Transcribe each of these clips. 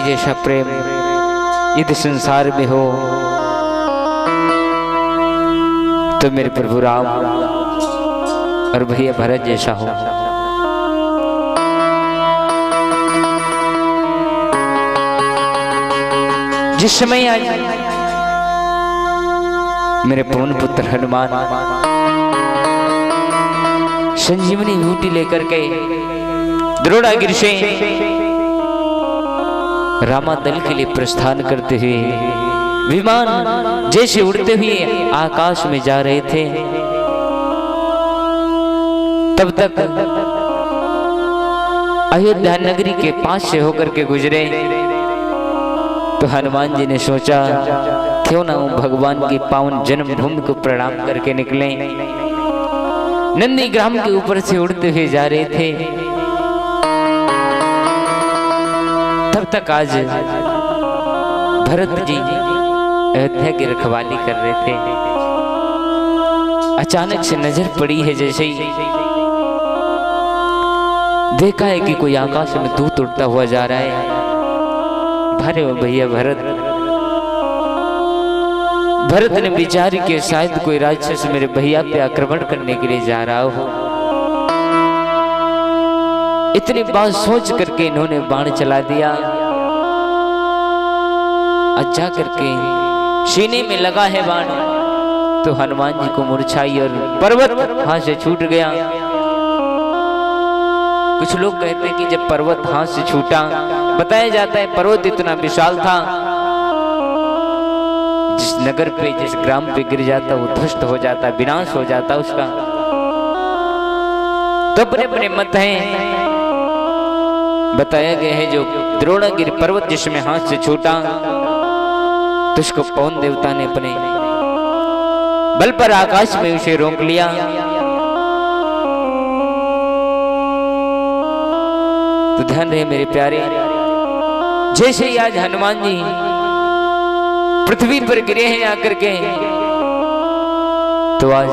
जैसा प्रेम यदि संसार में हो तो मेरे प्रभु राम और भैया भरत जैसा हो। जिस समय आज मेरे पवन पुत्र हनुमान संजीवनी बूटी लेकर के द्रोणागिरि से रामादल के लिए प्रस्थान करते हुए विमान जैसे उड़ते हुए आकाश में जा रहे थे, तब तक अयोध्या नगरी के पास से होकर के गुजरे तो हनुमान जी ने सोचा क्यों ना भगवान की पावन जन्मभूमि को प्रणाम करके निकले। नंदी ग्राम के ऊपर से उड़ते हुए जा रहे थे, तब तक आज भरत जी अयोध्या की रखवाली कर रहे थे। अचानक से नजर पड़ी है, जैसे ही देखा है कि कोई आकाश में दूत उड़ता हुआ जा रहा है। भरे हो भैया भरत ने विचार किया शायद कोई राक्षस मेरे भैया पे आक्रमण करने के लिए जा रहा हो। इतनी बात सोच करके इन्होंने बाण चला दिया। अच्छा करके सीने में लगा है बाण तो हनुमान जी को मूर्छाई और पर्वत हाथ से छूट गया। कुछ लोग कहते हैं कि जब पर्वत हाथ से छूटा, बताया जाता है पर्वत इतना विशाल था, जिस नगर पे जिस ग्राम पे गिर जाता वो ध्वस्त हो जाता, विनाश हो जाता उसका। तो अपने अपने मत हैं, बताया गया है जो द्रोणागिरि पर्वत जिसमें हाथ से छूटा तो उसको पवन देवता ने अपने बल पर आकाश में उसे रोक लिया। तो ध्यान रहे मेरे प्यारे, जैसे ही आज हनुमान जी पृथ्वी पर गिरे हैं आकर के, तो आज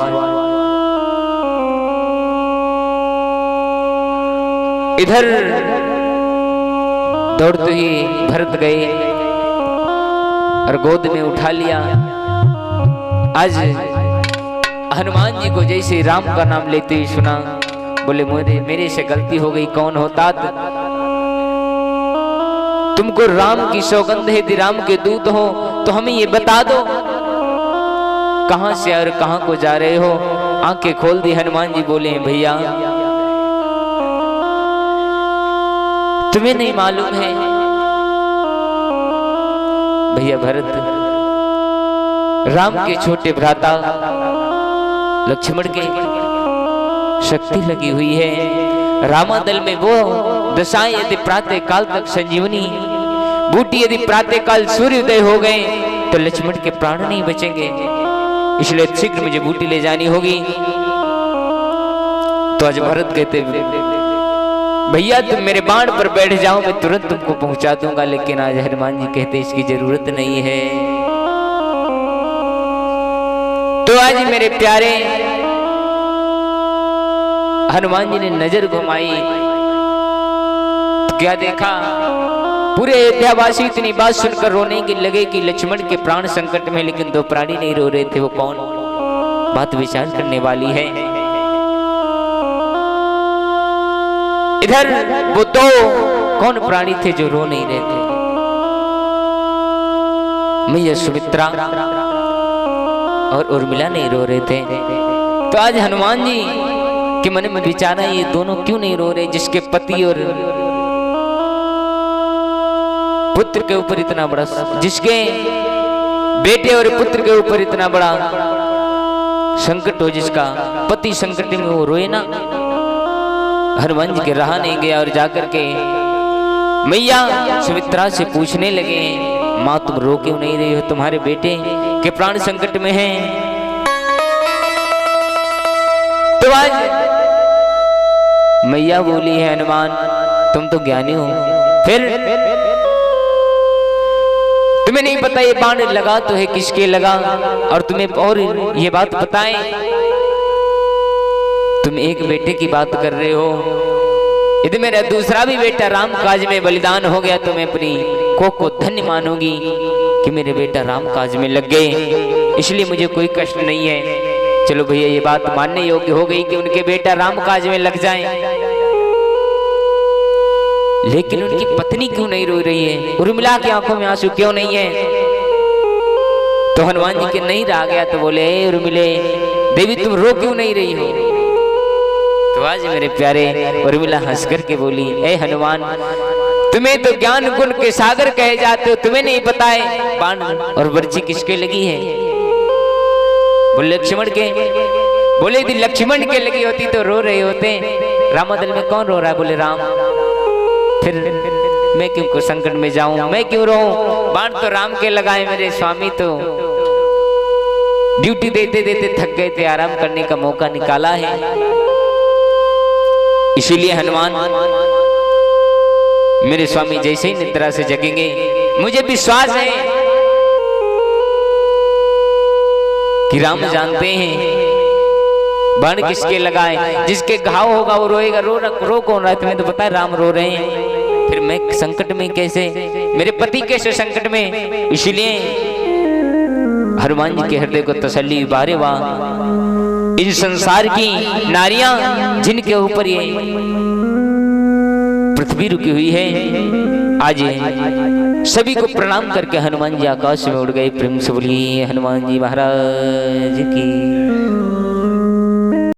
इधर दौड़ते ही भरत गए और गोद में उठा लिया। आज हनुमान जी को जैसे राम का नाम लेते ही सुना, बोले मेरे से गलती हो गई, कौन होता तुमको राम की सौगंध है, यदि राम के दूत हो तो हमें ये बता दो कहां से और कहां को जा रहे हो। आंखें खोल दी। हनुमान जी बोले भैया तुम्हें नहीं मालूम है भैया भरत, राम के छोटे भ्राता लक्ष्मण के शक्ति लगी हुई है। रामादल में वो दशाएं यदि प्रातः काल तक संजीवनी बूटी यदि प्रातः काल सूर्योदय हो गए तो लक्ष्मण के प्राण नहीं बचेंगे, इसलिए शीघ्र मुझे बूटी ले जानी होगी। तो आज भरत कहते भैया तुम मेरे बाण पर बैठ जाओ, मैं तुरंत तुमको पहुंचा दूंगा। लेकिन आज हनुमान जी कहते इसकी जरूरत नहीं है। तो आज मेरे प्यारे हनुमान जी ने नजर घुमाई तो क्या देखा, पूरे अयोध्यावासी इतनी बात सुनकर रोने की लगे कि लक्ष्मण के प्राण संकट में, लेकिन दो प्राणी नहीं रो रहे थे। वो कौन? बात विचार करने वाली है। इधर वो दो कौन प्राणी थे जो रो नहीं रहे थे? मैया सुमित्रा और उर्मिला नहीं रो रहे थे। तो आज हनुमान जी के मन में विचार है ये दोनों क्यों नहीं रो रहे, जिसके पति और पुत्र के ऊपर इतना बड़ा, जिसके बेटे और पुत्र के ऊपर इतना बड़ा संकट हो, जिसका पति संकट में वो रोए ना। हनुमान जी के रहा नहीं गया और जाकर के मैया सुमित्रा से पूछने लगे माँ तुम रो क्यों नहीं रही हो, तुम्हारे बेटे के प्राण संकट में हैं। तो आज मैया बोली है हनुमान तुम तो ज्ञानी हो, फिर तुम्हें नहीं पता ये बाण लगा तो है किसके लगा, और तुम्हें और ये बात बताएं, तुम एक बेटे की बात कर रहे हो, यदि मेरा दूसरा भी बेटा राम काज में बलिदान हो गया तो मैं अपनी को धन्य मानूंगी कि मेरे बेटा राम काज में लग गए, इसलिए मुझे कोई कष्ट नहीं है। चलो भैया ये बात मानने योग्य हो गई कि उनके बेटा राम काज में लग जाएं। लेकिन उनकी पत्नी क्यों नहीं रो रही है? उर्मिला की आंखों में आंसू क्यों नहीं है? तो हनुमान जी के नहीं रहा गया तो बोले, उर्मिले देवी तुम रो क्यों नहीं रही हो? तो आज मेरे प्यारे उर्मिला हंस करके बोली, ए हनुमान तुम्हें तो ज्ञान गुण के सागर कहे जाते हो, तुम्हें नहीं पता है बाण और बर्छी किसके लगी है? बोले लक्ष्मण के। बोले यदि लक्ष्मण के लगी होती तो रो रहे होते, रामदल में कौन रो रहा है? बोले राम। फिर मैं क्यों संकट में जाऊं, मैं क्यों रोऊं? बाण तो राम के लगाए, मेरे स्वामी तो ड्यूटी देते देते थक गए थे, आराम करने का मौका निकाला है। इसीलिए हनुमान मेरे स्वामी जैसे ही निद्रा से जगेंगे, मुझे विश्वास है कि राम जानते हैं बाण किसके लगाए। जिसके घाव होगा वो रोएगा। रो कौन रहा है? तुम्हें तो पता है राम रो रहे हैं, फिर मैं संकट में कैसे, मेरे पति कैसे संकट में? इसलिए हनुमान जी के हृदय को तसल्ली बारे वाह, इन संसार की नारियां जिनके ऊपर ये पृथ्वी रुकी हुई है, आज सभी को प्रणाम करके हनुमान जी आकाश में उड़ गए। प्रेम से बोलिए हनुमान जी महाराज की।